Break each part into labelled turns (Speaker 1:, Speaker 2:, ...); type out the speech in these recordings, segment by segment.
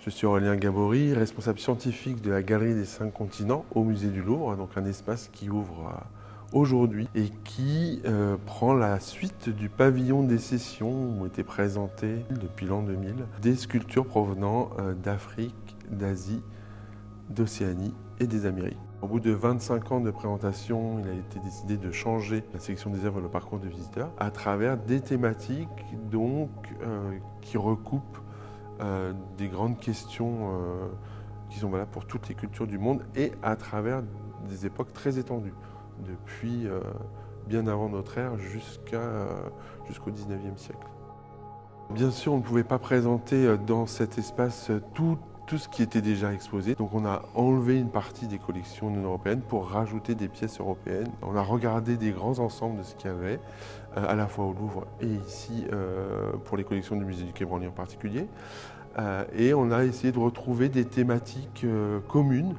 Speaker 1: Je suis Aurélien Gabory, responsable scientifique de la Galerie des 5 continents au Musée du Louvre, donc un espace qui ouvre aujourd'hui et qui prend la suite du pavillon des sessions où étaient présentées depuis l'an 2000 des sculptures provenant d'Afrique, d'Asie, d'Océanie et des Amériques. Au bout de 25 ans de présentation, il a été décidé de changer la sélection des œuvres et le parcours du visiteur à travers des thématiques donc, qui recoupent des grandes questions qui sont valables pour toutes les cultures du monde et à travers des époques très étendues, depuis bien avant notre ère jusqu'au 19e siècle. Bien sûr, on ne pouvait pas présenter dans cet espace tout ce qui était déjà exposé. Donc on a enlevé une partie des collections non européennes pour rajouter des pièces européennes. On a regardé des grands ensembles de ce qu'il y avait, à la fois au Louvre et ici pour les collections du musée du Quai Branly en particulier. Et on a essayé de retrouver des thématiques communes,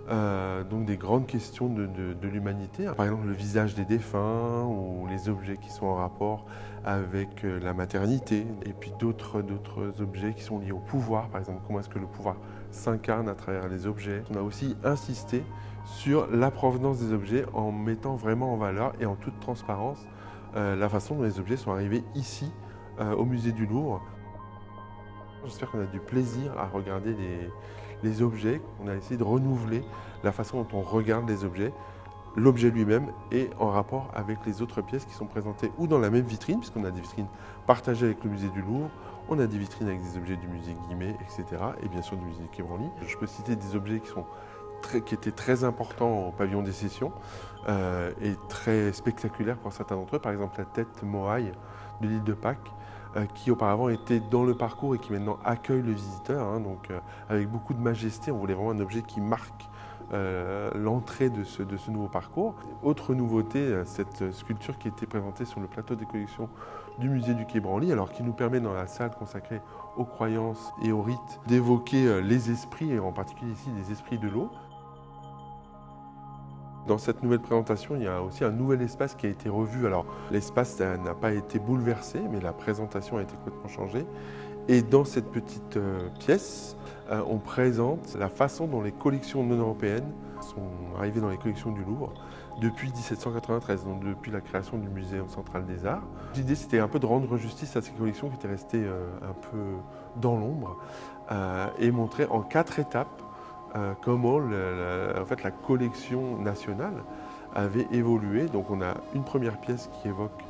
Speaker 1: donc des grandes questions de l'humanité. Par exemple le visage des défunts ou les objets qui sont en rapport avec la maternité. Et puis d'autres objets qui sont liés au pouvoir, par exemple comment est-ce que le pouvoir s'incarne à travers les objets. On a aussi insisté sur la provenance des objets en mettant vraiment en valeur et en toute transparence la façon dont les objets sont arrivés ici au musée du Louvre. J'espère qu'on a du plaisir à regarder les objets. On a essayé de renouveler la façon dont on regarde les objets, l'objet lui-même et en rapport avec les autres pièces qui sont présentées ou dans la même vitrine, puisqu'on a des vitrines partagées avec le musée du Louvre, on a des vitrines avec des objets du musée Guimet, etc. et bien sûr du musée du Quai Branly. Je peux citer des objets qui étaient très importants au pavillon des sessions et très spectaculaires pour certains d'entre eux. Par exemple la tête Moai de l'île de Pâques, qui auparavant était dans le parcours et qui maintenant accueille le visiteur, donc avec beaucoup de majesté. On voulait vraiment un objet qui marque l'entrée de ce nouveau parcours. Autre nouveauté, cette sculpture qui était présentée sur le plateau des collections du musée du Quai Branly, alors qui nous permet dans la salle consacrée aux croyances et aux rites d'évoquer les esprits, et en particulier ici les esprits de l'eau. Dans cette nouvelle présentation, il y a aussi un nouvel espace qui a été revu. Alors, l'espace n'a pas été bouleversé, mais la présentation a été complètement changée. Et dans cette petite pièce, on présente la façon dont les collections non européennes sont arrivées dans les collections du Louvre depuis 1793, donc depuis la création du Muséum central des arts. L'idée, c'était un peu de rendre justice à ces collections qui étaient restées un peu dans l'ombre et montrer en 4 étapes comment en fait, la collection nationale avait évolué. Donc on a une première pièce qui évoque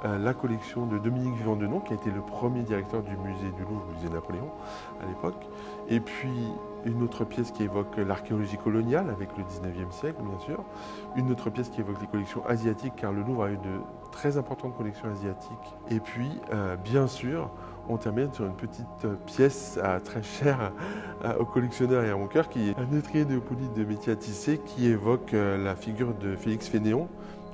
Speaker 1: la collection de Dominique Vivant-Denon, qui a été le premier directeur du musée du Louvre, le musée Napoléon à l'époque. Et puis une autre pièce qui évoque l'archéologie coloniale avec le 19e siècle, bien sûr. Une autre pièce qui évoque les collections asiatiques, car le Louvre a eu de très importantes collections asiatiques. Et puis, bien sûr, on termine sur une petite pièce très chère aux collectionneurs et à mon cœur, qui est un étrier de Hippolyte de métier à tisser, qui évoque la figure de Félix Fénéon,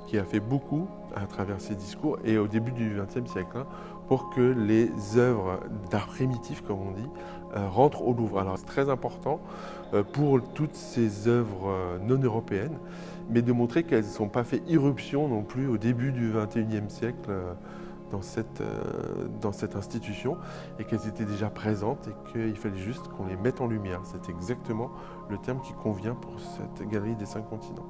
Speaker 1: qui a fait beaucoup à travers ses discours et au début du XXe siècle pour que les œuvres d'art primitif, comme on dit, rentrent au Louvre. Alors c'est très important pour toutes ces œuvres non européennes, mais de montrer qu'elles ne sont pas fait irruption non plus au début du XXIe siècle dans cette institution et qu'elles étaient déjà présentes et qu'il fallait juste qu'on les mette en lumière. C'est exactement le terme qui convient pour cette galerie des 5 continents.